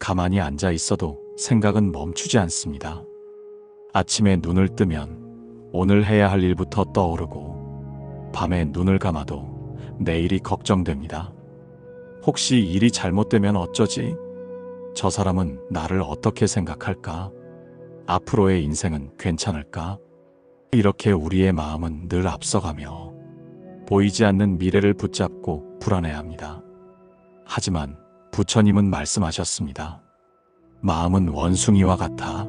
가만히 앉아 있어도 생각은 멈추지 않습니다. 아침에 눈을 뜨면 오늘 해야 할 일부터 떠오르고 밤에 눈을 감아도 내일이 걱정됩니다. 혹시 일이 잘못되면 어쩌지? 저 사람은 나를 어떻게 생각할까? 앞으로의 인생은 괜찮을까? 이렇게 우리의 마음은 늘 앞서가며 보이지 않는 미래를 붙잡고 불안해합니다. 하지만 부처님은 말씀하셨습니다. 마음은 원숭이와 같아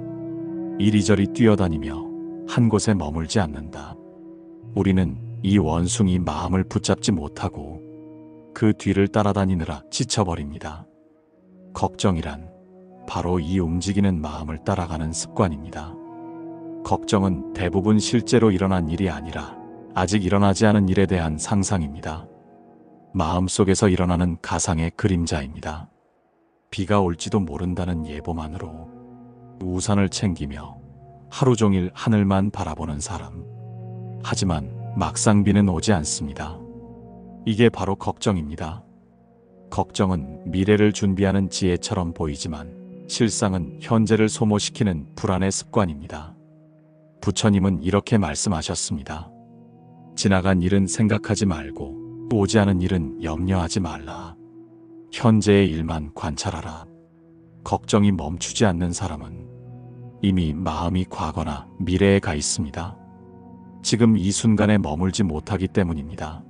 이리저리 뛰어다니며 한 곳에 머물지 않는다. 우리는 이 원숭이 마음을 붙잡지 못하고 그 뒤를 따라다니느라 지쳐버립니다. 걱정이란 바로 이 움직이는 마음을 따라가는 습관입니다. 걱정은 대부분 실제로 일어난 일이 아니라 아직 일어나지 않은 일에 대한 상상입니다. 마음속에서 일어나는 가상의 그림자입니다. 비가 올지도 모른다는 예보만으로 우산을 챙기며 하루 종일 하늘만 바라보는 사람. 하지만 막상 비는 오지 않습니다. 이게 바로 걱정입니다. 걱정은 미래를 준비하는 지혜처럼 보이지만 실상은 현재를 소모시키는 불안의 습관입니다. 부처님은 이렇게 말씀하셨습니다. 지나간 일은 생각하지 말고 오지 않은 일은 염려하지 말라. 현재의 일만 관찰하라. 걱정이 멈추지 않는 사람은 이미 마음이 과거나 미래에 가 있습니다. 지금 이 순간에 머물지 못하기 때문입니다.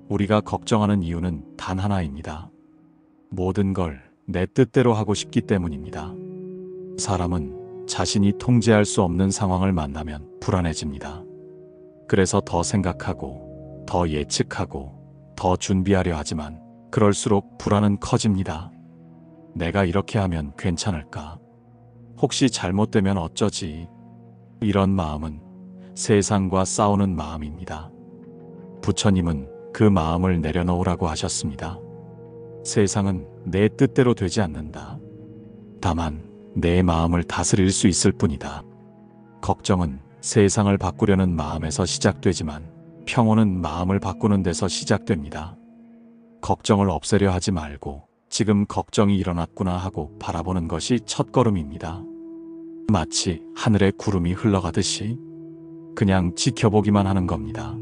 우리가 걱정하는 이유는 단 하나입니다. 모든 걸 내 뜻대로 하고 싶기 때문입니다. 사람은 자신이 통제할 수 없는 상황을 만나면 불안해집니다. 그래서 더 생각하고, 더 예측하고, 더 준비하려 하지만 그럴수록 불안은 커집니다. 내가 이렇게 하면 괜찮을까? 혹시 잘못되면 어쩌지? 이런 마음은 세상과 싸우는 마음입니다. 부처님은 그 마음을 내려놓으라고 하셨습니다. 세상은 내 뜻대로 되지 않는다. 다만 내 마음을 다스릴 수 있을 뿐이다. 걱정은 세상을 바꾸려는 마음에서 시작되지만 평온은 마음을 바꾸는 데서 시작됩니다. 걱정을 없애려 하지 말고 지금 걱정이 일어났구나 하고 바라보는 것이 첫걸음입니다. 마치 하늘에 구름이 흘러가듯이 그냥 지켜보기만 하는 겁니다.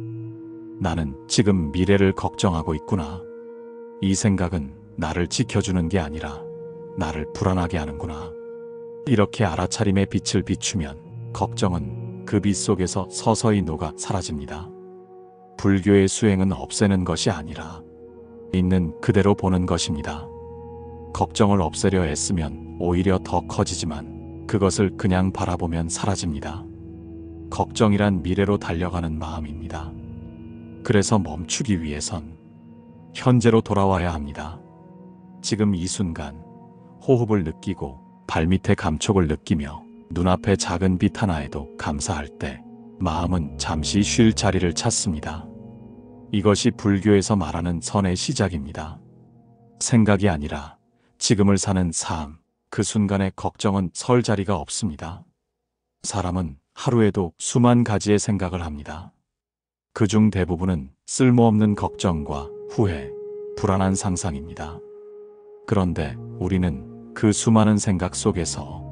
나는 지금 미래를 걱정하고 있구나. 이 생각은 나를 지켜주는 게 아니라 나를 불안하게 하는구나. 이렇게 알아차림의 빛을 비추면 걱정은 그 빛 속에서 서서히 녹아 사라집니다. 불교의 수행은 없애는 것이 아니라 있는 그대로 보는 것입니다. 걱정을 없애려 애쓰면 오히려 더 커지지만 그것을 그냥 바라보면 사라집니다. 걱정이란 미래로 달려가는 마음입니다. 그래서 멈추기 위해선 현재로 돌아와야 합니다. 지금 이 순간 호흡을 느끼고 발밑의 감촉을 느끼며 눈앞의 작은 빛 하나에도 감사할 때 마음은 잠시 쉴 자리를 찾습니다. 이것이 불교에서 말하는 선의 시작입니다. 생각이 아니라 지금을 사는 삶, 그 순간의 걱정은 설 자리가 없습니다. 사람은 하루에도 수만 가지의 생각을 합니다. 그중 대부분은 쓸모없는 걱정과 후회, 불안한 상상입니다. 그런데 우리는 그 수많은 생각 속에서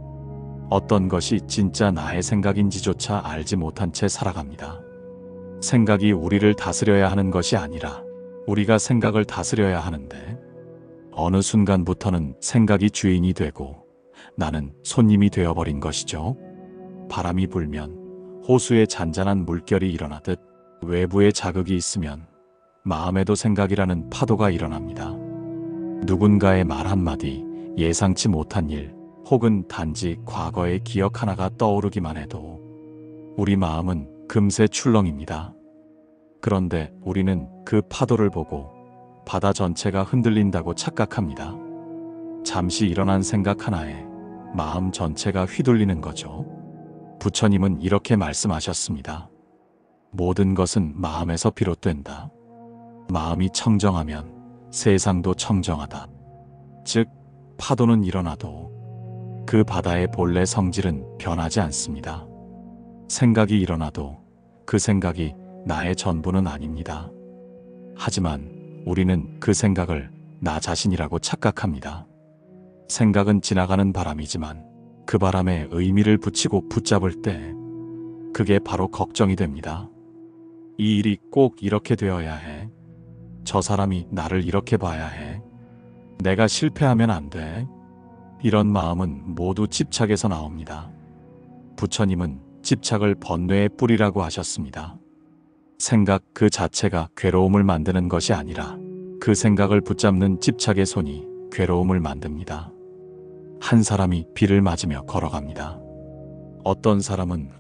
어떤 것이 진짜 나의 생각인지조차 알지 못한 채 살아갑니다. 생각이 우리를 다스려야 하는 것이 아니라 우리가 생각을 다스려야 하는데 어느 순간부터는 생각이 주인이 되고 나는 손님이 되어버린 것이죠. 바람이 불면 호수에 잔잔한 물결이 일어나듯 외부에 자극이 있으면 마음에도 생각이라는 파도가 일어납니다. 누군가의 말 한마디, 예상치 못한 일, 혹은 단지 과거의 기억 하나가 떠오르기만 해도 우리 마음은 금세 출렁입니다. 그런데 우리는 그 파도를 보고 바다 전체가 흔들린다고 착각합니다. 잠시 일어난 생각 하나에 마음 전체가 휘둘리는 거죠. 부처님은 이렇게 말씀하셨습니다. 모든 것은 마음에서 비롯된다. 마음이 청정하면 세상도 청정하다. 즉, 파도는 일어나도 그 바다의 본래 성질은 변하지 않습니다. 생각이 일어나도 그 생각이 나의 전부는 아닙니다. 하지만 우리는 그 생각을 나 자신이라고 착각합니다. 생각은 지나가는 바람이지만 그 바람에 의미를 붙이고 붙잡을 때 그게 바로 걱정이 됩니다. 이 일이 꼭 이렇게 되어야 해. 저 사람이 나를 이렇게 봐야 해. 내가 실패하면 안 돼. 이런 마음은 모두 집착에서 나옵니다. 부처님은 집착을 번뇌의 뿌리라고 하셨습니다. 생각 그 자체가 괴로움을 만드는 것이 아니라 그 생각을 붙잡는 집착의 손이 괴로움을 만듭니다. 한 사람이 비를 맞으며 걸어갑니다. 어떤 사람은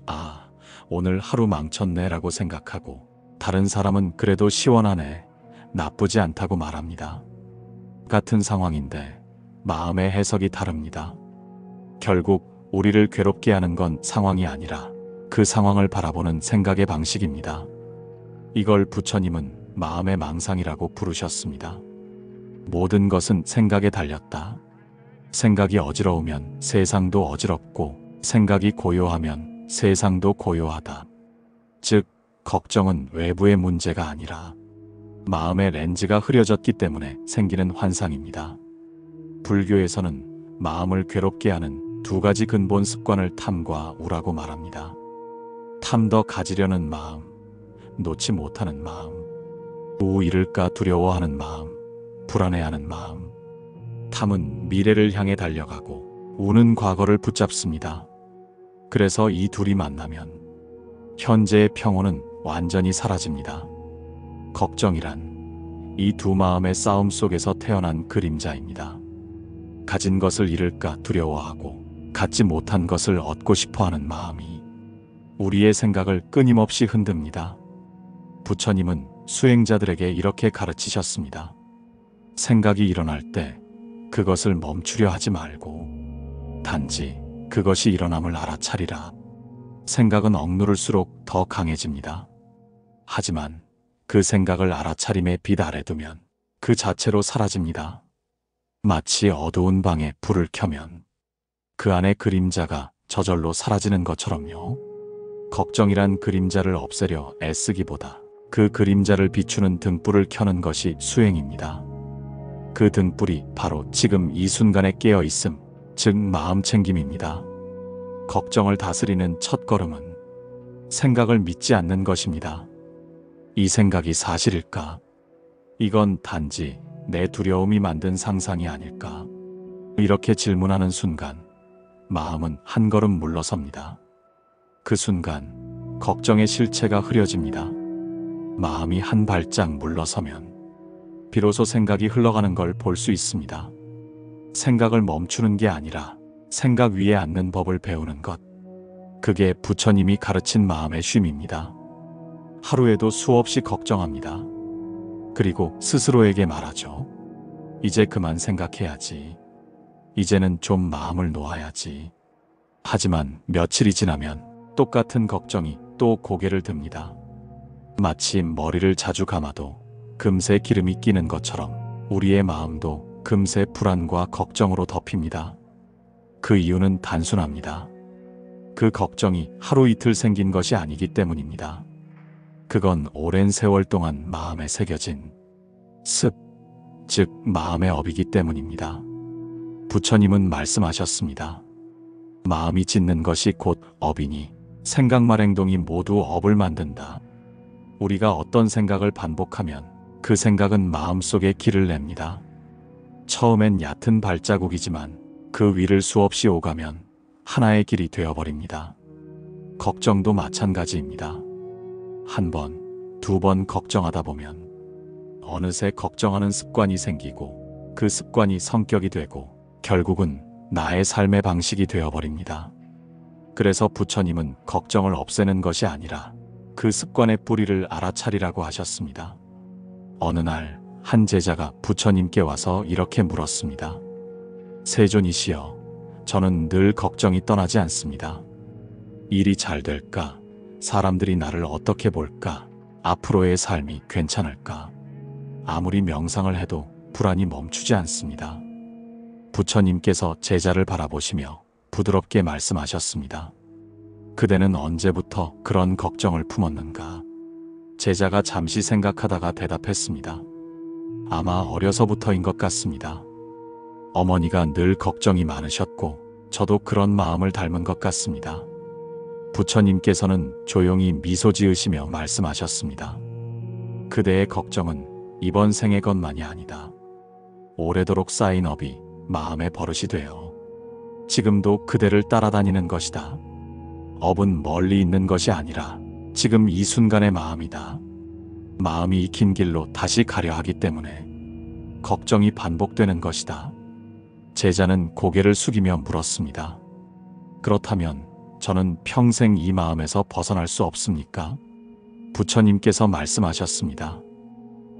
오늘 하루 망쳤네 라고 생각하고, 다른 사람은 그래도 시원하네, 나쁘지 않다고 말합니다. 같은 상황인데 마음의 해석이 다릅니다. 결국 우리를 괴롭게 하는 건 상황이 아니라 그 상황을 바라보는 생각의 방식입니다. 이걸 부처님은 마음의 망상이라고 부르셨습니다. 모든 것은 생각에 달렸다. 생각이 어지러우면 세상도 어지럽고, 생각이 고요하면 세상도 고요하다. 즉, 걱정은 외부의 문제가 아니라 마음의 렌즈가 흐려졌기 때문에 생기는 환상입니다. 불교에서는 마음을 괴롭게 하는 두 가지 근본 습관을 탐과 우라고 말합니다. 탐, 더 가지려는 마음, 놓지 못하는 마음, 우, 잃을까 두려워하는 마음, 불안해하는 마음. 탐은 미래를 향해 달려가고 우는 과거를 붙잡습니다. 그래서 이 둘이 만나면 현재의 평온은 완전히 사라집니다. 걱정이란 이 두 마음의 싸움 속에서 태어난 그림자입니다. 가진 것을 잃을까 두려워하고 갖지 못한 것을 얻고 싶어하는 마음이 우리의 생각을 끊임없이 흔듭니다. 부처님은 수행자들에게 이렇게 가르치셨습니다. 생각이 일어날 때 그것을 멈추려 하지 말고 단지 그것이 일어남을 알아차리라. 생각은 억누를수록 더 강해집니다. 하지만 그 생각을 알아차림의 빛 아래 두면 그 자체로 사라집니다. 마치 어두운 방에 불을 켜면 그 안의 그림자가 저절로 사라지는 것처럼요. 걱정이란 그림자를 없애려 애쓰기보다 그 그림자를 비추는 등불을 켜는 것이 수행입니다. 그 등불이 바로 지금 이 순간에 깨어 있음, 즉 마음 챙김입니다. 걱정을 다스리는 첫걸음은 생각을 믿지 않는 것입니다. 이 생각이 사실일까? 이건 단지 내 두려움이 만든 상상이 아닐까? 이렇게 질문하는 순간 마음은 한 걸음 물러섭니다. 그 순간 걱정의 실체가 흐려집니다. 마음이 한 발짝 물러서면 비로소 생각이 흘러가는 걸 볼 수 있습니다. 생각을 멈추는 게 아니라 생각 위에 앉는 법을 배우는 것. 그게 부처님이 가르친 마음의 쉼입니다. 하루에도 수없이 걱정합니다. 그리고 스스로에게 말하죠. 이제 그만 생각해야지. 이제는 좀 마음을 놓아야지. 하지만 며칠이 지나면 똑같은 걱정이 또 고개를 듭니다. 마치 머리를 자주 감아도 금세 기름이 끼는 것처럼 우리의 마음도 금세 불안과 걱정으로 덮입니다. 그 이유는 단순합니다. 그 걱정이 하루 이틀 생긴 것이 아니기 때문입니다. 그건 오랜 세월 동안 마음에 새겨진 습, 즉 마음의 업이기 때문입니다. 부처님은 말씀하셨습니다. 마음이 짓는 것이 곧 업이니 생각말 행동이 모두 업을 만든다. 우리가 어떤 생각을 반복하면 그 생각은 마음속에 길을 냅니다. 처음엔 얕은 발자국이지만 그 위를 수없이 오가면 하나의 길이 되어버립니다. 걱정도 마찬가지입니다. 한 번, 두 번 걱정하다 보면 어느새 걱정하는 습관이 생기고 그 습관이 성격이 되고 결국은 나의 삶의 방식이 되어버립니다. 그래서 부처님은 걱정을 없애는 것이 아니라 그 습관의 뿌리를 알아차리라고 하셨습니다. 어느 날 한 제자가 부처님께 와서 이렇게 물었습니다. 세존이시여, 저는 늘 걱정이 떠나지 않습니다. 일이 잘 될까? 사람들이 나를 어떻게 볼까? 앞으로의 삶이 괜찮을까? 아무리 명상을 해도 불안이 멈추지 않습니다. 부처님께서 제자를 바라보시며 부드럽게 말씀하셨습니다. 그대는 언제부터 그런 걱정을 품었는가? 제자가 잠시 생각하다가 대답했습니다. 아마 어려서부터인 것 같습니다. 어머니가 늘 걱정이 많으셨고 저도 그런 마음을 닮은 것 같습니다. 부처님께서는 조용히 미소 지으시며 말씀하셨습니다. 그대의 걱정은 이번 생의 것만이 아니다. 오래도록 쌓인 업이 마음의 버릇이 되어 지금도 그대를 따라다니는 것이다. 업은 멀리 있는 것이 아니라 지금 이 순간의 마음이다. 마음이 익힌 길로 다시 가려 하기 때문에 걱정이 반복되는 것이다. 제자는 고개를 숙이며 물었습니다. 그렇다면 저는 평생 이 마음에서 벗어날 수 없습니까? 부처님께서 말씀하셨습니다.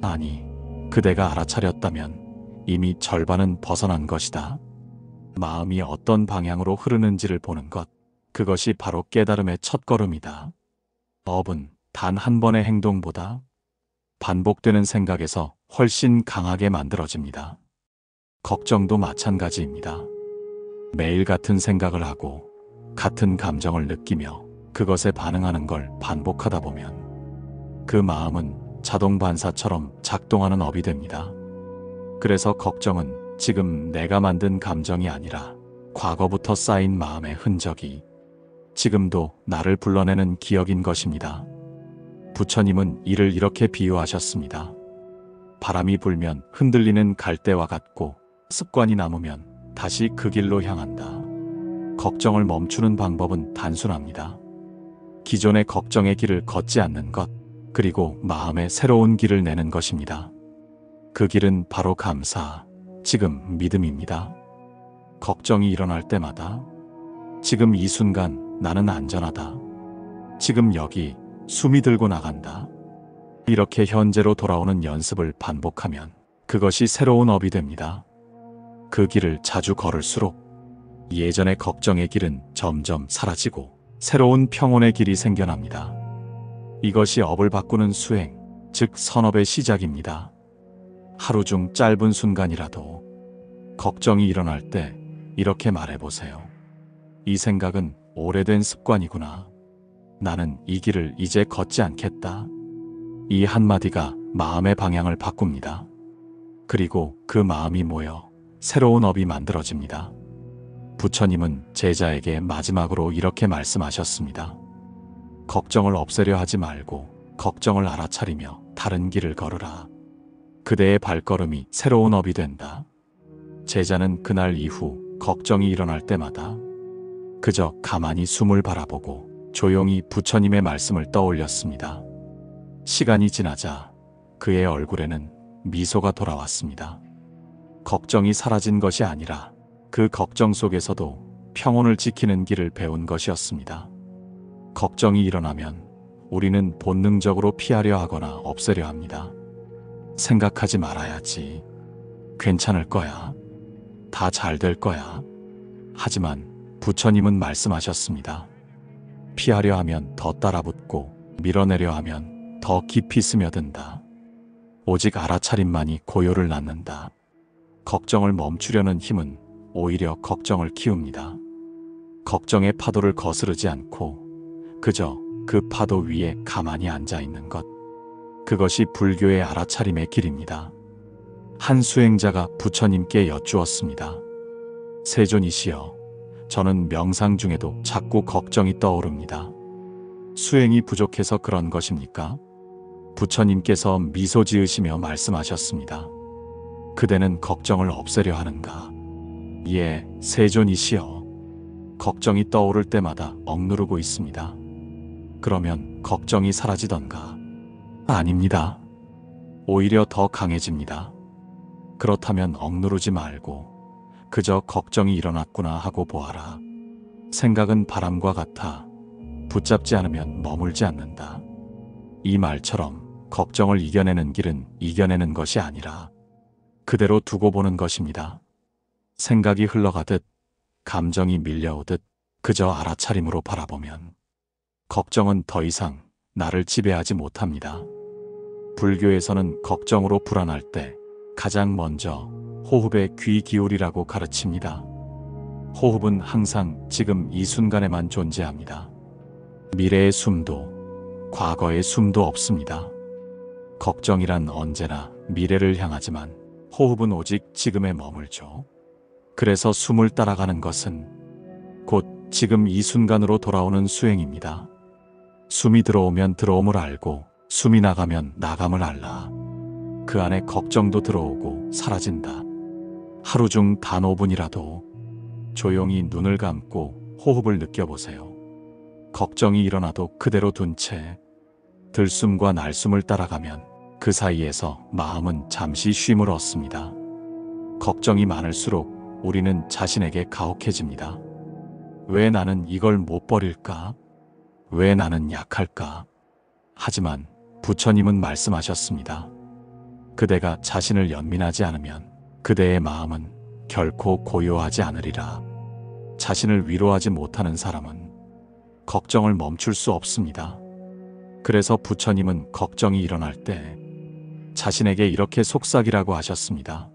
아니, 그대가 알아차렸다면 이미 절반은 벗어난 것이다. 마음이 어떤 방향으로 흐르는지를 보는 것, 그것이 바로 깨달음의 첫걸음이다. 업은 단 한 번의 행동보다 반복되는 생각에서 훨씬 강하게 만들어집니다. 걱정도 마찬가지입니다. 매일 같은 생각을 하고 같은 감정을 느끼며 그것에 반응하는 걸 반복하다 보면 그 마음은 자동 반사처럼 작동하는 업이 됩니다. 그래서 걱정은 지금 내가 만든 감정이 아니라 과거부터 쌓인 마음의 흔적이 지금도 나를 불러내는 기억인 것입니다. 부처님은 이를 이렇게 비유하셨습니다. 바람이 불면 흔들리는 갈대와 같고 습관이 남으면 다시 그 길로 향한다. 걱정을 멈추는 방법은 단순합니다. 기존의 걱정의 길을 걷지 않는 것, 그리고 마음에 새로운 길을 내는 것입니다. 그 길은 바로 감사, 지금 믿음입니다. 걱정이 일어날 때마다 지금 이 순간 나는 안전하다. 지금 여기 숨이 들고 나간다. 이렇게 현재로 돌아오는 연습을 반복하면 그것이 새로운 업이 됩니다. 그 길을 자주 걸을수록 예전의 걱정의 길은 점점 사라지고 새로운 평온의 길이 생겨납니다. 이것이 업을 바꾸는 수행, 즉 선업의 시작입니다. 하루 중 짧은 순간이라도 걱정이 일어날 때 이렇게 말해보세요. 이 생각은 오래된 습관이구나. 나는 이 길을 이제 걷지 않겠다. 이 한마디가 마음의 방향을 바꿉니다. 그리고 그 마음이 모여 새로운 업이 만들어집니다. 부처님은 제자에게 마지막으로 이렇게 말씀하셨습니다. 걱정을 없애려 하지 말고 걱정을 알아차리며 다른 길을 걸으라. 그대의 발걸음이 새로운 업이 된다. 제자는 그날 이후 걱정이 일어날 때마다 그저 가만히 숨을 바라보고 조용히 부처님의 말씀을 떠올렸습니다. 시간이 지나자 그의 얼굴에는 미소가 돌아왔습니다. 걱정이 사라진 것이 아니라 그 걱정 속에서도 평온을 지키는 길을 배운 것이었습니다. 걱정이 일어나면 우리는 본능적으로 피하려 하거나 없애려 합니다. 생각하지 말아야지. 괜찮을 거야. 다 잘 될 거야. 하지만 부처님은 말씀하셨습니다. 피하려 하면 더 따라붙고 밀어내려 하면 더 깊이 스며든다. 오직 알아차림만이 고요를 낳는다. 걱정을 멈추려는 힘은 오히려 걱정을 키웁니다. 걱정의 파도를 거스르지 않고 그저 그 파도 위에 가만히 앉아 있는 것. 그것이 불교의 알아차림의 길입니다. 한 수행자가 부처님께 여쭈었습니다. 세존이시여, 저는 명상 중에도 자꾸 걱정이 떠오릅니다. 수행이 부족해서 그런 것입니까? 부처님께서 미소 지으시며 말씀하셨습니다. 그대는 걱정을 없애려 하는가? 예, 세존이시여. 걱정이 떠오를 때마다 억누르고 있습니다. 그러면 걱정이 사라지던가? 아닙니다. 오히려 더 강해집니다. 그렇다면 억누르지 말고 그저 걱정이 일어났구나 하고 보아라. 생각은 바람과 같아 붙잡지 않으면 머물지 않는다. 이 말처럼 걱정을 이겨내는 길은 이겨내는 것이 아니라 그대로 두고 보는 것입니다. 생각이 흘러가듯 감정이 밀려오듯 그저 알아차림으로 바라보면 걱정은 더 이상 나를 지배하지 못합니다. 불교에서는 걱정으로 불안할 때 가장 먼저 호흡에 귀 기울이라고 가르칩니다. 호흡은 항상 지금 이 순간에만 존재합니다. 미래의 숨도 과거의 숨도 없습니다. 걱정이란 언제나 미래를 향하지만 호흡은 오직 지금에 머물죠. 그래서 숨을 따라가는 것은 곧 지금 이 순간으로 돌아오는 수행입니다. 숨이 들어오면 들어옴을 알고 숨이 나가면 나감을 알라. 그 안에 걱정도 들어오고 사라진다. 하루 중 단 5분이라도 조용히 눈을 감고 호흡을 느껴보세요. 걱정이 일어나도 그대로 둔 채 들숨과 날숨을 따라가면 그 사이에서 마음은 잠시 쉼을 얻습니다. 걱정이 많을수록 우리는 자신에게 가혹해집니다. 왜 나는 이걸 못 버릴까? 왜 나는 약할까? 하지만 부처님은 말씀하셨습니다. 그대가 자신을 연민하지 않으면 그대의 마음은 결코 고요하지 않으리라. 자신을 위로하지 못하는 사람은 걱정을 멈출 수 없습니다. 그래서 부처님은 걱정이 일어날 때 자신에게 이렇게 속삭이라고 하셨습니다.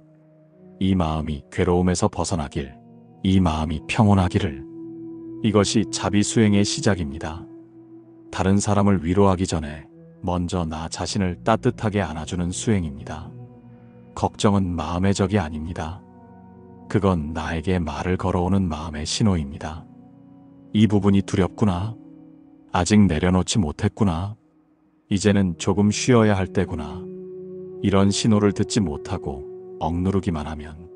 이 마음이 괴로움에서 벗어나길, 이 마음이 평온하기를. 이것이 자비수행의 시작입니다. 다른 사람을 위로하기 전에 먼저 나 자신을 따뜻하게 안아주는 수행입니다. 걱정은 마음의 적이 아닙니다. 그건 나에게 말을 걸어오는 마음의 신호입니다. 이 부분이 두렵구나. 아직 내려놓지 못했구나. 이제는 조금 쉬어야 할 때구나. 이런 신호를 듣지 못하고 억누르기만 하면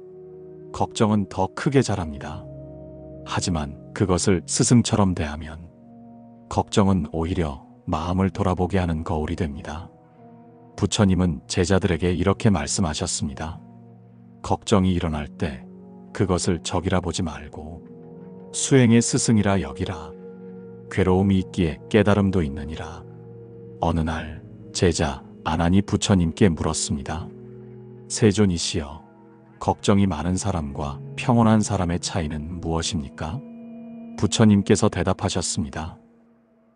걱정은 더 크게 자랍니다. 하지만 그것을 스승처럼 대하면 걱정은 오히려 마음을 돌아보게 하는 거울이 됩니다. 부처님은 제자들에게 이렇게 말씀하셨습니다. 걱정이 일어날 때 그것을 적이라 보지 말고 수행의 스승이라 여기라. 괴로움이 있기에 깨달음도 있느니라. 어느 날 제자 아난이 부처님께 물었습니다. 세존이시여, 걱정이 많은 사람과 평온한 사람의 차이는 무엇입니까? 부처님께서 대답하셨습니다.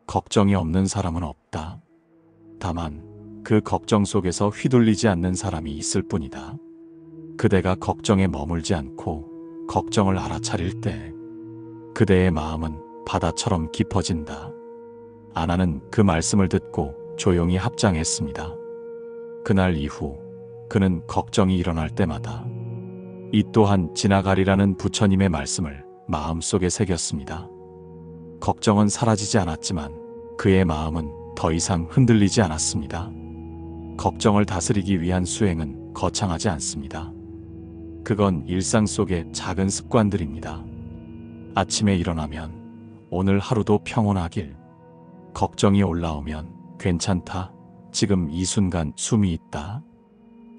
걱정이 없는 사람은 없다. 다만 그 걱정 속에서 휘둘리지 않는 사람이 있을 뿐이다. 그대가 걱정에 머물지 않고 걱정을 알아차릴 때 그대의 마음은 바다처럼 깊어진다. 아나는 그 말씀을 듣고 조용히 합장했습니다. 그날 이후 그는 걱정이 일어날 때마다 이 또한 지나가리라는 부처님의 말씀을 마음속에 새겼습니다. 걱정은 사라지지 않았지만 그의 마음은 더 이상 흔들리지 않았습니다. 걱정을 다스리기 위한 수행은 거창하지 않습니다. 그건 일상 속의 작은 습관들입니다. 아침에 일어나면 오늘 하루도 평온하길. 걱정이 올라오면 괜찮다. 지금 이 순간 숨이 있다.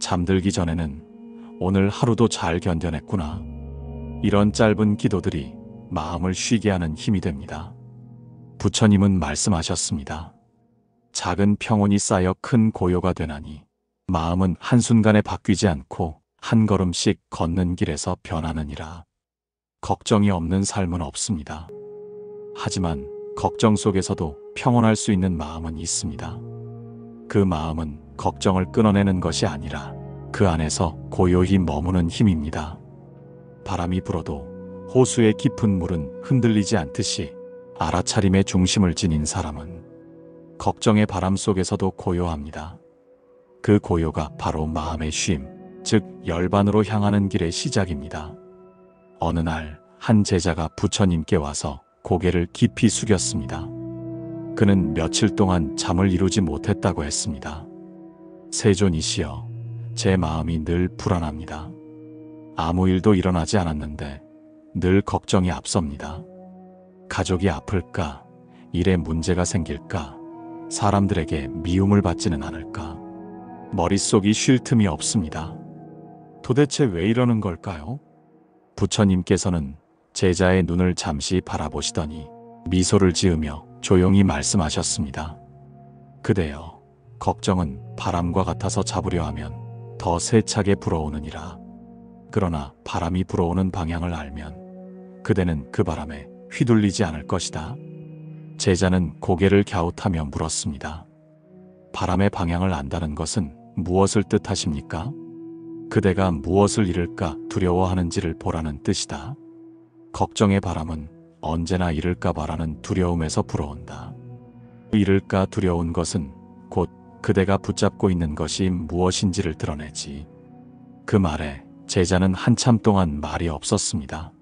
잠들기 전에는 오늘 하루도 잘 견뎌냈구나. 이런 짧은 기도들이 마음을 쉬게 하는 힘이 됩니다. 부처님은 말씀하셨습니다. 작은 평온이 쌓여 큰 고요가 되나니 마음은 한순간에 바뀌지 않고 한 걸음씩 걷는 길에서 변하느니라. 걱정이 없는 삶은 없습니다. 하지만 걱정 속에서도 평온할 수 있는 마음은 있습니다. 그 마음은 걱정을 끊어내는 것이 아니라 그 안에서 고요히 머무는 힘입니다. 바람이 불어도 호수의 깊은 물은 흔들리지 않듯이 알아차림의 중심을 지닌 사람은 걱정의 바람 속에서도 고요합니다. 그 고요가 바로 마음의 쉼, 즉 열반으로 향하는 길의 시작입니다. 어느 날 한 제자가 부처님께 와서 고개를 깊이 숙였습니다. 그는 며칠 동안 잠을 이루지 못했다고 했습니다. 세존이시여, 제 마음이 늘 불안합니다. 아무 일도 일어나지 않았는데 늘 걱정이 앞섭니다. 가족이 아플까? 일에 문제가 생길까? 사람들에게 미움을 받지는 않을까? 머릿속이 쉴 틈이 없습니다. 도대체 왜 이러는 걸까요? 부처님께서는 제자의 눈을 잠시 바라보시더니 미소를 지으며 조용히 말씀하셨습니다. 그대여, 걱정은 바람과 같아서 잡으려 하면 더 세차게 불어오느니라. 그러나 바람이 불어오는 방향을 알면 그대는 그 바람에 휘둘리지 않을 것이다. 제자는 고개를 갸웃하며 물었습니다. 바람의 방향을 안다는 것은 무엇을 뜻하십니까? 그대가 무엇을 잃을까 두려워하는지를 보라는 뜻이다. 걱정의 바람은 언제나 잃을까 봐라는 두려움에서 불어온다. 잃을까 두려운 것은 곧 그대가 붙잡고 있는 것이 무엇인지를 드러내지. 그 말에 제자는 한참 동안 말이 없었습니다.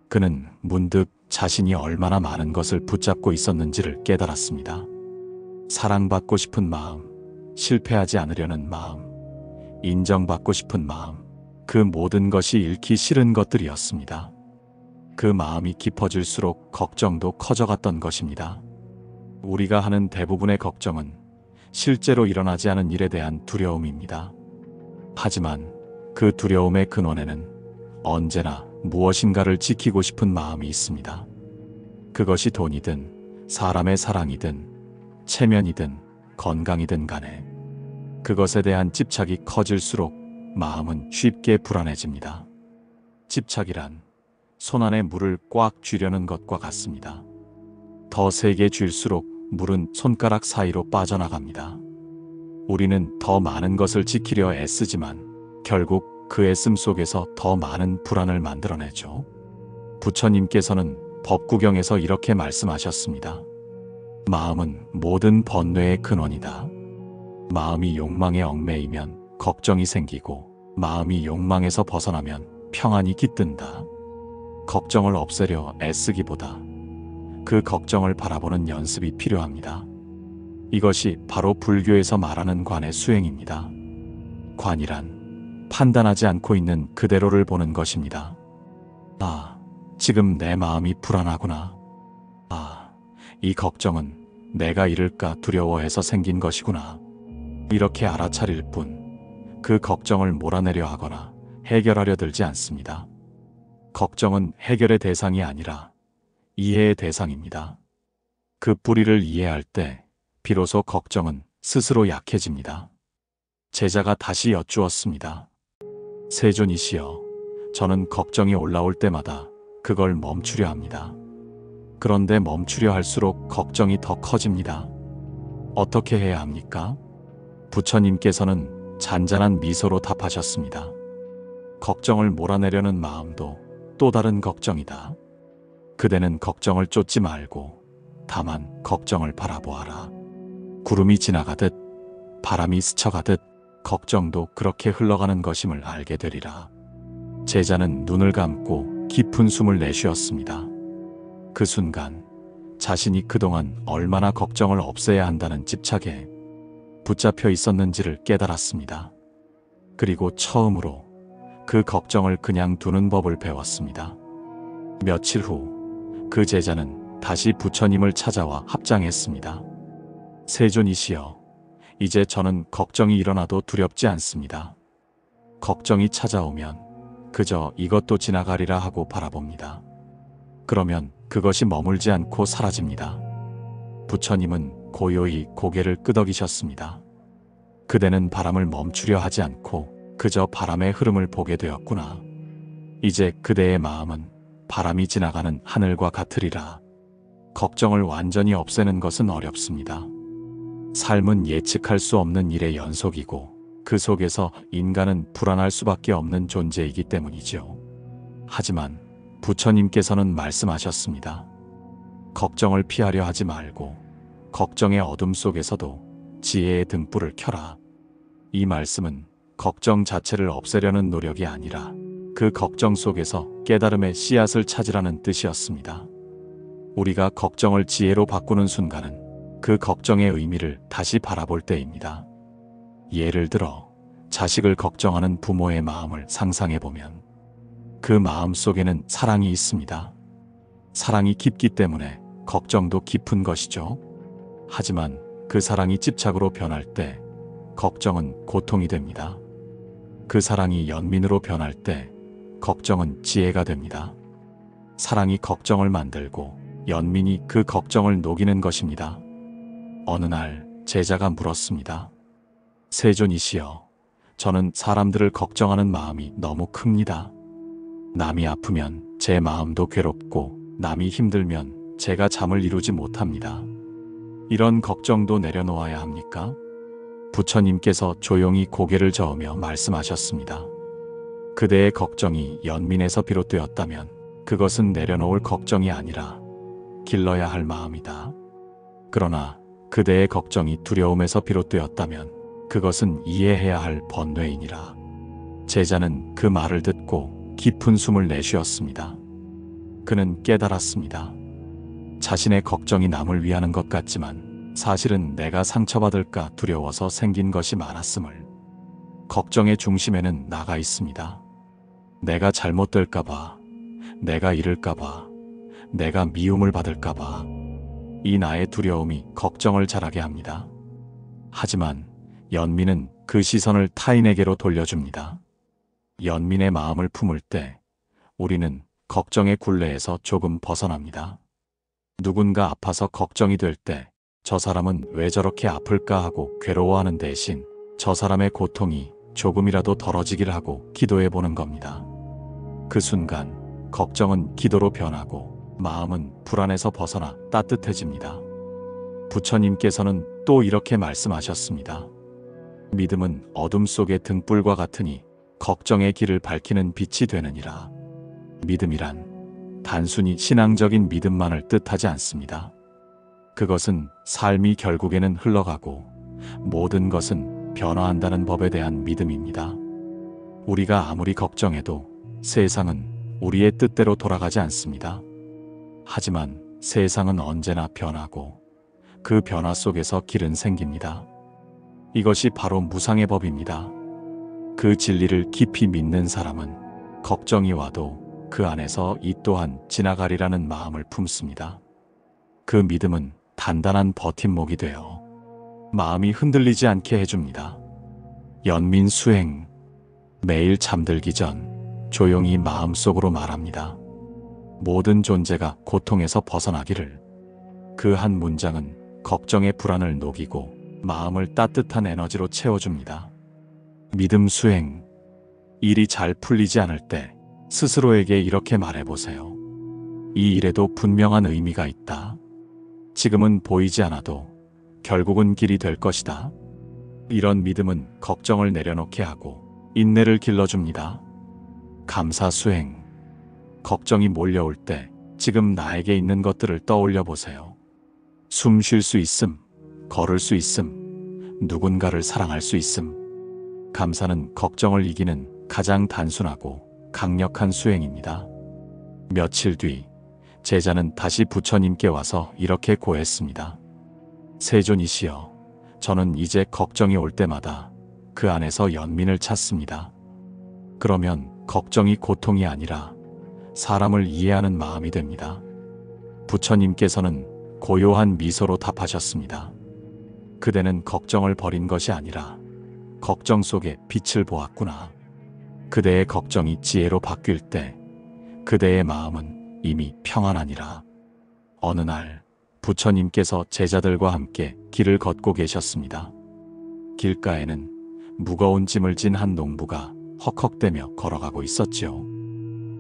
그는 문득 자신이 얼마나 많은 것을 붙잡고 있었는지를 깨달았습니다. 사랑받고 싶은 마음, 실패하지 않으려는 마음, 인정받고 싶은 마음, 그 모든 것이 잃기 싫은 것들이었습니다. 그 마음이 깊어질수록 걱정도 커져갔던 것입니다. 우리가 하는 대부분의 걱정은 실제로 일어나지 않은 일에 대한 두려움입니다. 하지만 그 두려움의 근원에는 언제나 무엇인가를 지키고 싶은 마음이 있습니다. 그것이 돈이든 사람의 사랑이든 체면이든 건강이든 간에 그것에 대한 집착이 커질수록 마음은 쉽게 불안해집니다. 집착이란 손안에 물을 꽉 쥐려는 것과 같습니다. 더 세게 쥘수록 물은 손가락 사이로 빠져나갑니다. 우리는 더 많은 것을 지키려 애쓰지만 결국 그 애씀 속에서 더 많은 불안을 만들어내죠. 부처님께서는 법구경에서 이렇게 말씀하셨습니다. 마음은 모든 번뇌의 근원이다. 마음이 욕망에 얽매이면 걱정이 생기고 마음이 욕망에서 벗어나면 평안이 깃든다. 걱정을 없애려 애쓰기보다 그 걱정을 바라보는 연습이 필요합니다. 이것이 바로 불교에서 말하는 관의 수행입니다. 관이란 판단하지 않고 있는 그대로를 보는 것입니다. 아, 지금 내 마음이 불안하구나. 아, 이 걱정은 내가 잃을까 두려워해서 생긴 것이구나. 이렇게 알아차릴 뿐 그 걱정을 몰아내려 하거나 해결하려 들지 않습니다. 걱정은 해결의 대상이 아니라 이해의 대상입니다. 그 뿌리를 이해할 때 비로소 걱정은 스스로 약해집니다. 제자가 다시 여쭈었습니다. 세존이시여, 저는 걱정이 올라올 때마다 그걸 멈추려 합니다. 그런데 멈추려 할수록 걱정이 더 커집니다. 어떻게 해야 합니까? 부처님께서는 잔잔한 미소로 답하셨습니다. 걱정을 몰아내려는 마음도 또 다른 걱정이다. 그대는 걱정을 쫓지 말고 다만 걱정을 바라보아라. 구름이 지나가듯 바람이 스쳐가듯 걱정도 그렇게 흘러가는 것임을 알게 되리라. 제자는 눈을 감고 깊은 숨을 내쉬었습니다. 그 순간 자신이 그동안 얼마나 걱정을 없애야 한다는 집착에 붙잡혀 있었는지를 깨달았습니다. 그리고 처음으로 그 걱정을 그냥 두는 법을 배웠습니다. 며칠 후 그 제자는 다시 부처님을 찾아와 합장했습니다. 세존이시여, 이제 저는 걱정이 일어나도 두렵지 않습니다. 걱정이 찾아오면 그저 이것도 지나가리라 하고 바라봅니다. 그러면 그것이 머물지 않고 사라집니다. 부처님은 고요히 고개를 끄덕이셨습니다. 그대는 바람을 멈추려 하지 않고 그저 바람의 흐름을 보게 되었구나. 이제 그대의 마음은 바람이 지나가는 하늘과 같으리라. 걱정을 완전히 없애는 것은 어렵습니다. 삶은 예측할 수 없는 일의 연속이고 그 속에서 인간은 불안할 수밖에 없는 존재이기 때문이죠. 하지만 부처님께서는 말씀하셨습니다. 걱정을 피하려 하지 말고 걱정의 어둠 속에서도 지혜의 등불을 켜라. 이 말씀은 걱정 자체를 없애려는 노력이 아니라 그 걱정 속에서 깨달음의 씨앗을 찾으라는 뜻이었습니다. 우리가 걱정을 지혜로 바꾸는 순간은 그 걱정의 의미를 다시 바라볼 때입니다. 예를 들어 자식을 걱정하는 부모의 마음을 상상해보면 그 마음 속에는 사랑이 있습니다. 사랑이 깊기 때문에 걱정도 깊은 것이죠. 하지만 그 사랑이 집착으로 변할 때 걱정은 고통이 됩니다. 그 사랑이 연민으로 변할 때 걱정은 지혜가 됩니다. 사랑이 걱정을 만들고 연민이 그 걱정을 녹이는 것입니다. 어느 날 제자가 물었습니다. 세존이시여, 저는 사람들을 걱정하는 마음이 너무 큽니다. 남이 아프면 제 마음도 괴롭고 남이 힘들면 제가 잠을 이루지 못합니다. 이런 걱정도 내려놓아야 합니까? 부처님께서 조용히 고개를 저으며 말씀하셨습니다. 그대의 걱정이 연민에서 비롯되었다면 그것은 내려놓을 걱정이 아니라 길러야 할 마음이다. 그러나 그대의 걱정이 두려움에서 비롯되었다면 그것은 이해해야 할 번뇌이니라. 제자는 그 말을 듣고 깊은 숨을 내쉬었습니다. 그는 깨달았습니다. 자신의 걱정이 남을 위하는 것 같지만 사실은 내가 상처받을까 두려워서 생긴 것이 많았음을. 걱정의 중심에는 나가 있습니다. 내가 잘못될까봐, 내가 잃을까봐, 내가 미움을 받을까봐. 이 나의 두려움이 걱정을 자라게 합니다. 하지만 연민은 그 시선을 타인에게로 돌려줍니다. 연민의 마음을 품을 때 우리는 걱정의 굴레에서 조금 벗어납니다. 누군가 아파서 걱정이 될 때 저 사람은 왜 저렇게 아플까 하고 괴로워하는 대신 저 사람의 고통이 조금이라도 덜어지기를 하고 기도해 보는 겁니다. 그 순간 걱정은 기도로 변하고 마음은 불안에서 벗어나 따뜻해집니다. 부처님께서는 또 이렇게 말씀하셨습니다. 믿음은 어둠 속의 등불과 같으니 걱정의 길을 밝히는 빛이 되느니라. 믿음이란 단순히 신앙적인 믿음만을 뜻하지 않습니다. 그것은 삶이 결국에는 흘러가고 모든 것은 변화한다는 법에 대한 믿음입니다. 우리가 아무리 걱정해도 세상은 우리의 뜻대로 돌아가지 않습니다. 하지만 세상은 언제나 변하고 그 변화 속에서 길은 생깁니다. 이것이 바로 무상의 법입니다. 그 진리를 깊이 믿는 사람은 걱정이 와도 그 안에서 이 또한 지나가리라는 마음을 품습니다. 그 믿음은 단단한 버팀목이 되어 마음이 흔들리지 않게 해줍니다. 연민 수행. 매일 잠들기 전 조용히 마음속으로 말합니다. 모든 존재가 고통에서 벗어나기를. 그 한 문장은 걱정의 불안을 녹이고 마음을 따뜻한 에너지로 채워줍니다. 믿음 수행. 일이 잘 풀리지 않을 때 스스로에게 이렇게 말해보세요. 이 일에도 분명한 의미가 있다. 지금은 보이지 않아도 결국은 길이 될 것이다. 이런 믿음은 걱정을 내려놓게 하고 인내를 길러줍니다. 감사 수행. 걱정이 몰려올 때 지금 나에게 있는 것들을 떠올려 보세요. 숨 쉴 수 있음, 걸을 수 있음, 누군가를 사랑할 수 있음. 감사는 걱정을 이기는 가장 단순하고 강력한 수행입니다. 며칠 뒤 제자는 다시 부처님께 와서 이렇게 고했습니다. 세존이시여, 저는 이제 걱정이 올 때마다 그 안에서 연민을 찾습니다. 그러면 걱정이 고통이 아니라 사람을 이해하는 마음이 됩니다. 부처님께서는 고요한 미소로 답하셨습니다. 그대는 걱정을 버린 것이 아니라 걱정 속에 빛을 보았구나. 그대의 걱정이 지혜로 바뀔 때 그대의 마음은 이미 평안하니라. 어느 날 부처님께서 제자들과 함께 길을 걷고 계셨습니다. 길가에는 무거운 짐을 진 한 농부가 헉헉대며 걸어가고 있었지요.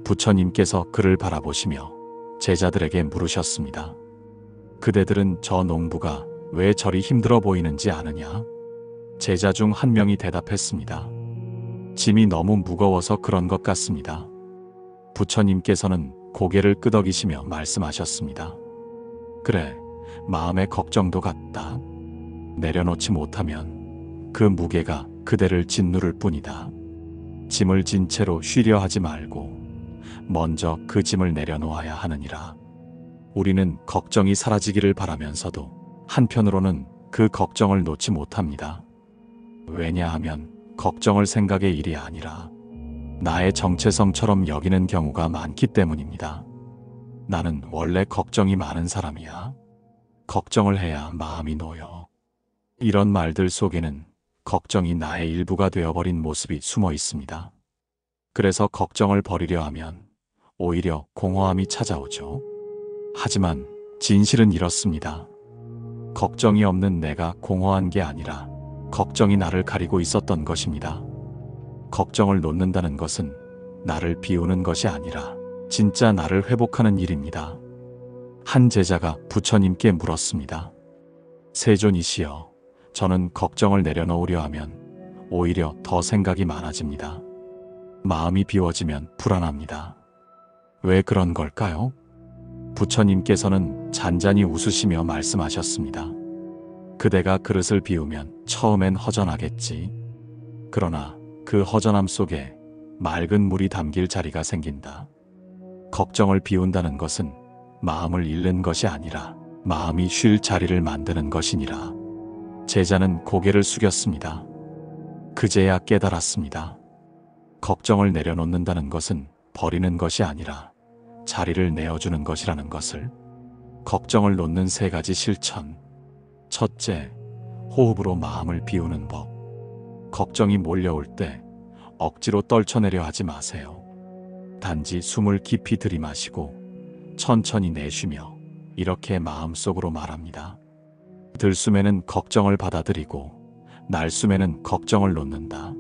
부처님께서 그를 바라보시며 제자들에게 물으셨습니다. 그대들은 저 농부가 왜 저리 힘들어 보이는지 아느냐? 제자 중 한 명이 대답했습니다. 짐이 너무 무거워서 그런 것 같습니다. 부처님께서는 고개를 끄덕이시며 말씀하셨습니다. 그래, 마음의 걱정도 같다. 내려놓지 못하면 그 무게가 그대를 짓누를 뿐이다. 짐을 진 채로 쉬려 하지 말고 먼저 그 짐을 내려놓아야 하느니라. 우리는 걱정이 사라지기를 바라면서도 한편으로는 그 걱정을 놓지 못합니다. 왜냐하면 걱정을 생각의 일이 아니라 나의 정체성처럼 여기는 경우가 많기 때문입니다. 나는 원래 걱정이 많은 사람이야. 걱정을 해야 마음이 놓여. 이런 말들 속에는 걱정이 나의 일부가 되어버린 모습이 숨어 있습니다. 그래서 걱정을 버리려 하면 오히려 공허함이 찾아오죠. 하지만 진실은 이렇습니다. 걱정이 없는 내가 공허한 게 아니라 걱정이 나를 가리고 있었던 것입니다. 걱정을 놓는다는 것은 나를 비우는 것이 아니라 진짜 나를 회복하는 일입니다. 한 제자가 부처님께 물었습니다. 세존이시여, 저는 걱정을 내려놓으려 하면 오히려 더 생각이 많아집니다. 마음이 비워지면 불안합니다. 왜 그런 걸까요? 부처님께서는 잔잔히 웃으시며 말씀하셨습니다. 그대가 그릇을 비우면 처음엔 허전하겠지. 그러나 그 허전함 속에 맑은 물이 담길 자리가 생긴다. 걱정을 비운다는 것은 마음을 잃는 것이 아니라 마음이 쉴 자리를 만드는 것이니라. 제자는 고개를 숙였습니다. 그제야 깨달았습니다. 걱정을 내려놓는다는 것은 버리는 것이 아니라 자리를 내어주는 것이라는 것을. 걱정을 놓는 3가지 실천. 첫째, 호흡으로 마음을 비우는 법. 걱정이 몰려올 때 억지로 떨쳐내려 하지 마세요. 단지 숨을 깊이 들이마시고 천천히 내쉬며 이렇게 마음속으로 말합니다. 들숨에는 걱정을 받아들이고 날숨에는 걱정을 놓는다.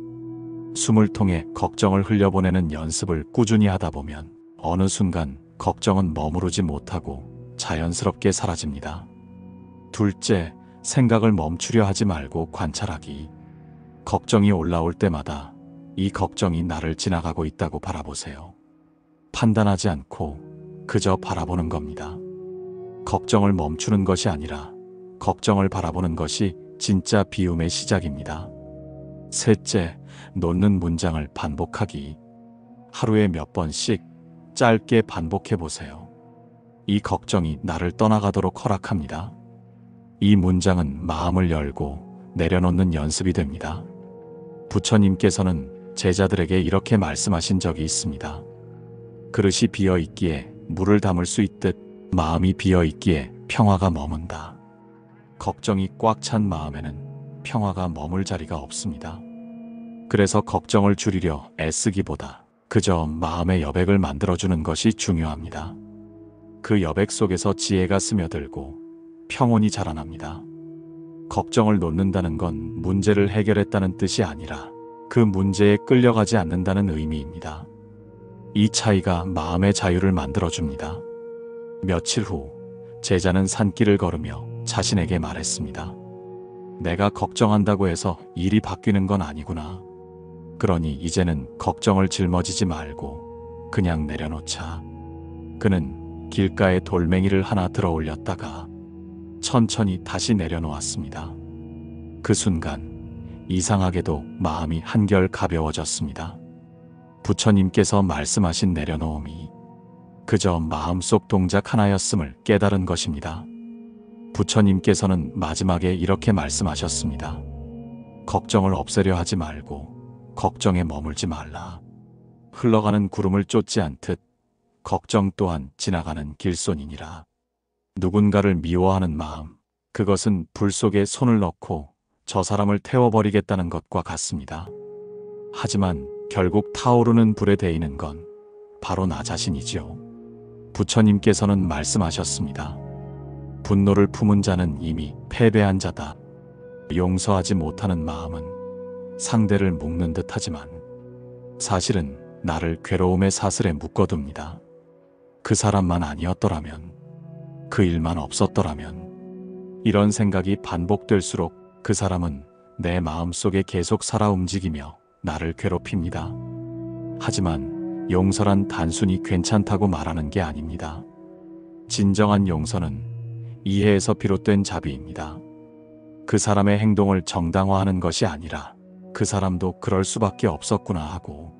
숨을 통해 걱정을 흘려보내는 연습을 꾸준히 하다 보면 어느 순간 걱정은 머무르지 못하고 자연스럽게 사라집니다. 둘째, 생각을 멈추려 하지 말고 관찰하기. 걱정이 올라올 때마다 이 걱정이 나를 지나가고 있다고 바라보세요. 판단하지 않고 그저 바라보는 겁니다. 걱정을 멈추는 것이 아니라 걱정을 바라보는 것이 진짜 비움의 시작입니다. 셋째, 놓는 문장을 반복하기. 하루에 몇 번씩 짧게 반복해 보세요. 이 걱정이 나를 떠나가도록 허락합니다. 이 문장은 마음을 열고 내려놓는 연습이 됩니다. 부처님께서는 제자들에게 이렇게 말씀하신 적이 있습니다. 그릇이 비어 있기에 물을 담을 수 있듯 마음이 비어 있기에 평화가 머문다. 걱정이 꽉 찬 마음에는 평화가 머물 자리가 없습니다. 그래서 걱정을 줄이려 애쓰기보다 그저 마음의 여백을 만들어주는 것이 중요합니다. 그 여백 속에서 지혜가 스며들고 평온이 자라납니다. 걱정을 놓는다는 건 문제를 해결했다는 뜻이 아니라 그 문제에 끌려가지 않는다는 의미입니다. 이 차이가 마음의 자유를 만들어줍니다. 며칠 후 제자는 산길을 걸으며 자신에게 말했습니다. 내가 걱정한다고 해서 일이 바뀌는 건 아니구나. 그러니 이제는 걱정을 짊어지지 말고 그냥 내려놓자. 그는 길가에 돌멩이를 하나 들어 올렸다가 천천히 다시 내려놓았습니다. 그 순간 이상하게도 마음이 한결 가벼워졌습니다. 부처님께서 말씀하신 내려놓음이 그저 마음속 동작 하나였음을 깨달은 것입니다. 부처님께서는 마지막에 이렇게 말씀하셨습니다. 걱정을 없애려 하지 말고 걱정에 머물지 말라. 흘러가는 구름을 쫓지 않듯 걱정 또한 지나가는 길손이니라. 누군가를 미워하는 마음, 그것은 불 속에 손을 넣고 저 사람을 태워버리겠다는 것과 같습니다. 하지만 결국 타오르는 불에 데이는 건 바로 나 자신이지요. 부처님께서는 말씀하셨습니다. 분노를 품은 자는 이미 패배한 자다. 용서하지 못하는 마음은 상대를 묶는 듯 하지만 사실은 나를 괴로움의 사슬에 묶어둡니다. 그 사람만 아니었더라면, 그 일만 없었더라면, 이런 생각이 반복될수록 그 사람은 내 마음속에 계속 살아 움직이며 나를 괴롭힙니다. 하지만 용서란 단순히 괜찮다고 말하는 게 아닙니다. 진정한 용서는 이해에서 비롯된 자비입니다. 그 사람의 행동을 정당화하는 것이 아니라 그 사람도 그럴 수밖에 없었구나 하고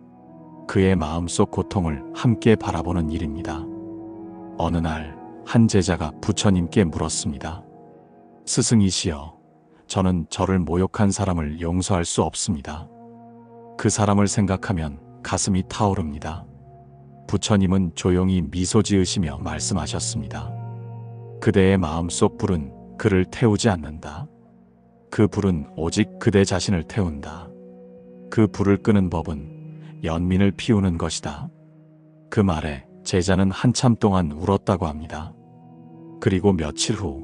그의 마음속 고통을 함께 바라보는 일입니다. 어느 날 한 제자가 부처님께 물었습니다. 스승이시여, 저는 저를 모욕한 사람을 용서할 수 없습니다. 그 사람을 생각하면 가슴이 타오릅니다. 부처님은 조용히 미소 지으시며 말씀하셨습니다. 그대의 마음속 불은 그를 태우지 않는다. 그 불은 오직 그대 자신을 태운다. 그 불을 끄는 법은 연민을 피우는 것이다. 그 말에 제자는 한참 동안 울었다고 합니다. 그리고 며칠 후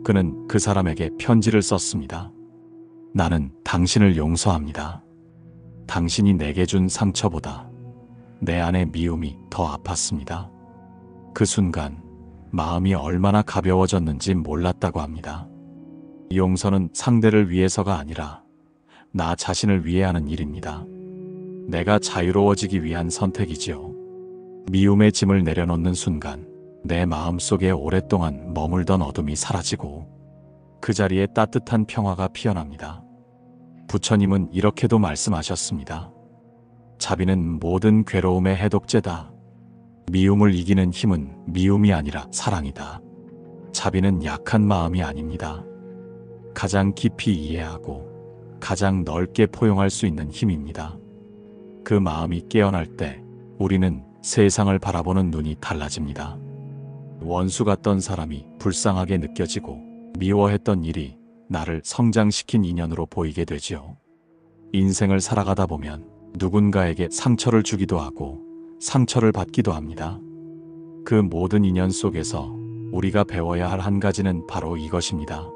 그는 그 사람에게 편지를 썼습니다. 나는 당신을 용서합니다. 당신이 내게 준 상처보다 내 안의 미움이 더 아팠습니다. 그 순간 마음이 얼마나 가벼워졌는지 몰랐다고 합니다. 용서는 상대를 위해서가 아니라 나 자신을 위해 하는 일입니다. 내가 자유로워지기 위한 선택이지요. 미움의 짐을 내려놓는 순간 내 마음속에 오랫동안 머물던 어둠이 사라지고 그 자리에 따뜻한 평화가 피어납니다. 부처님은 이렇게도 말씀하셨습니다. 자비는 모든 괴로움의 해독제다. 미움을 이기는 힘은 미움이 아니라 사랑이다. 자비는 약한 마음이 아닙니다. 가장 깊이 이해하고 가장 넓게 포용할 수 있는 힘입니다. 그 마음이 깨어날 때 우리는 세상을 바라보는 눈이 달라집니다. 원수 같던 사람이 불쌍하게 느껴지고 미워했던 일이 나를 성장시킨 인연으로 보이게 되지요. 인생을 살아가다 보면 누군가에게 상처를 주기도 하고 상처를 받기도 합니다. 그 모든 인연 속에서 우리가 배워야 할 한 가지는 바로 이것입니다.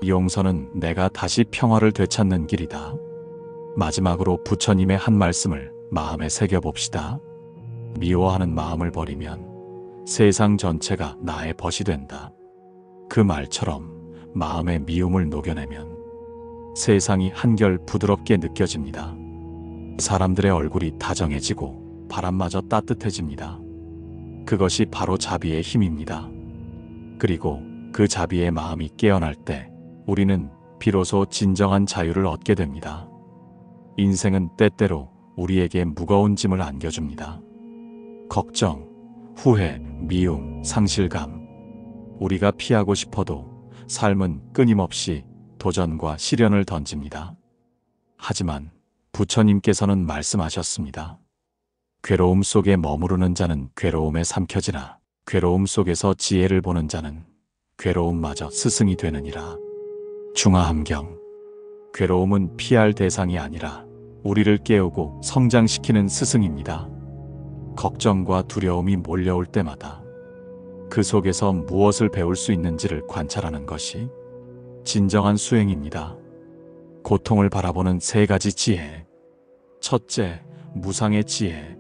용서는 내가 다시 평화를 되찾는 길이다. 마지막으로 부처님의 한 말씀을 마음에 새겨봅시다. 미워하는 마음을 버리면 세상 전체가 나의 벗이 된다. 그 말처럼 마음의 미움을 녹여내면 세상이 한결 부드럽게 느껴집니다. 사람들의 얼굴이 다정해지고 바람마저 따뜻해집니다. 그것이 바로 자비의 힘입니다. 그리고 그 자비의 마음이 깨어날 때 우리는 비로소 진정한 자유를 얻게 됩니다. 인생은 때때로 우리에게 무거운 짐을 안겨줍니다. 걱정, 후회, 미움, 상실감. 우리가 피하고 싶어도 삶은 끊임없이 도전과 시련을 던집니다. 하지만 부처님께서는 말씀하셨습니다. 괴로움 속에 머무르는 자는 괴로움에 삼켜지나 괴로움 속에서 지혜를 보는 자는 괴로움마저 스승이 되느니라. 중화함경. 괴로움은 피할 대상이 아니라 우리를 깨우고 성장시키는 스승입니다. 걱정과 두려움이 몰려올 때마다 그 속에서 무엇을 배울 수 있는지를 관찰하는 것이 진정한 수행입니다. 고통을 바라보는 3가지 지혜. 첫째, 무상의 지혜.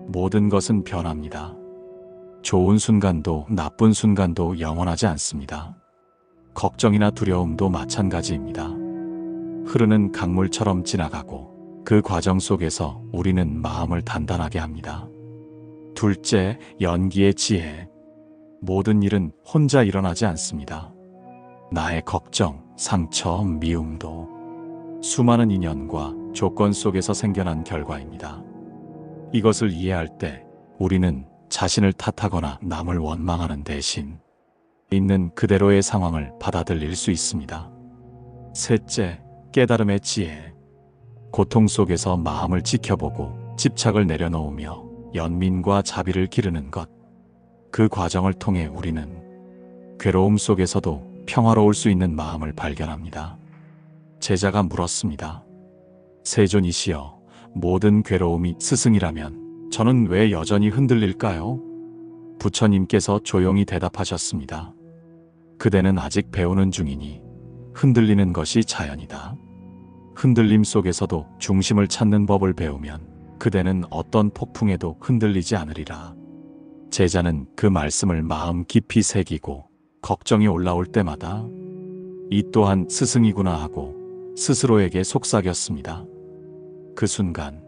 모든 것은 변합니다. 좋은 순간도 나쁜 순간도 영원하지 않습니다. 걱정이나 두려움도 마찬가지입니다. 흐르는 강물처럼 지나가고 그 과정 속에서 우리는 마음을 단단하게 합니다. 둘째, 연기의 지혜. 모든 일은 혼자 일어나지 않습니다. 나의 걱정, 상처, 미움도 수많은 인연과 조건 속에서 생겨난 결과입니다. 이것을 이해할 때 우리는 자신을 탓하거나 남을 원망하는 대신 있는 그대로의 상황을 받아들일 수 있습니다. 셋째, 깨달음의 지혜. 고통 속에서 마음을 지켜보고 집착을 내려놓으며 연민과 자비를 기르는 것. 그 과정을 통해 우리는 괴로움 속에서도 평화로울 수 있는 마음을 발견합니다. 제자가 물었습니다. 세존이시여, 모든 괴로움이 스승이라면 저는 왜 여전히 흔들릴까요? 부처님께서 조용히 대답하셨습니다. 그대는 아직 배우는 중이니 흔들리는 것이 자연이다. 흔들림 속에서도 중심을 찾는 법을 배우면 그대는 어떤 폭풍에도 흔들리지 않으리라. 제자는 그 말씀을 마음 깊이 새기고 걱정이 올라올 때마다 이 또한 스승이구나 하고 스스로에게 속삭였습니다. 그 순간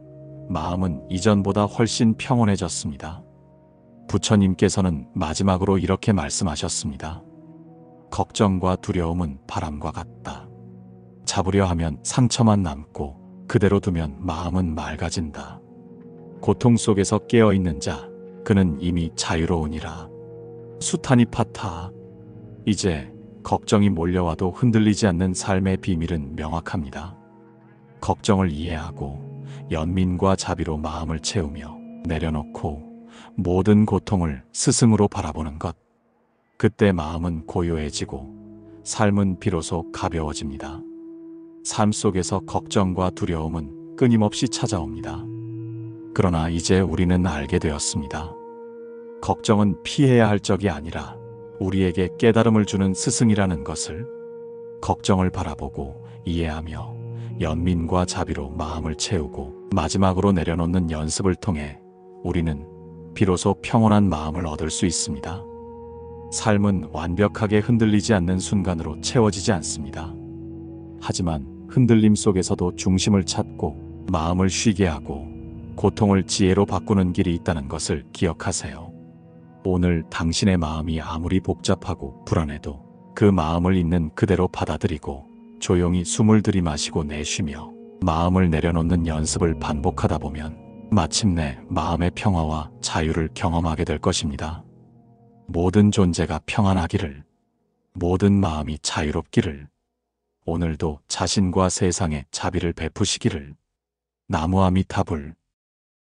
마음은 이전보다 훨씬 평온해졌습니다. 부처님께서는 마지막으로 이렇게 말씀하셨습니다. 걱정과 두려움은 바람과 같다. 잡으려 하면 상처만 남고 그대로 두면 마음은 맑아진다. 고통 속에서 깨어있는 자, 그는 이미 자유로우니라. 수타니 파타. 이제 걱정이 몰려와도 흔들리지 않는 삶의 비밀은 명확합니다. 걱정을 이해하고 연민과 자비로 마음을 채우며 내려놓고 모든 고통을 스승으로 바라보는 것. 그때 마음은 고요해지고 삶은 비로소 가벼워집니다. 삶 속에서 걱정과 두려움은 끊임없이 찾아옵니다. 그러나 이제 우리는 알게 되었습니다. 걱정은 피해야 할 적이 아니라 우리에게 깨달음을 주는 스승이라는 것을. 걱정을 바라보고 이해하며 연민과 자비로 마음을 채우고 마지막으로 내려놓는 연습을 통해 우리는 비로소 평온한 마음을 얻을 수 있습니다. 삶은 완벽하게 흔들리지 않는 순간으로 채워지지 않습니다. 하지만 흔들림 속에서도 중심을 찾고 마음을 쉬게 하고 고통을 지혜로 바꾸는 길이 있다는 것을 기억하세요. 오늘 당신의 마음이 아무리 복잡하고 불안해도 그 마음을 있는 그대로 받아들이고 조용히 숨을 들이마시고 내쉬며 마음을 내려놓는 연습을 반복하다 보면 마침내 마음의 평화와 자유를 경험하게 될 것입니다. 모든 존재가 평안하기를, 모든 마음이 자유롭기를, 오늘도 자신과 세상에 자비를 베푸시기를. 나무아미타불.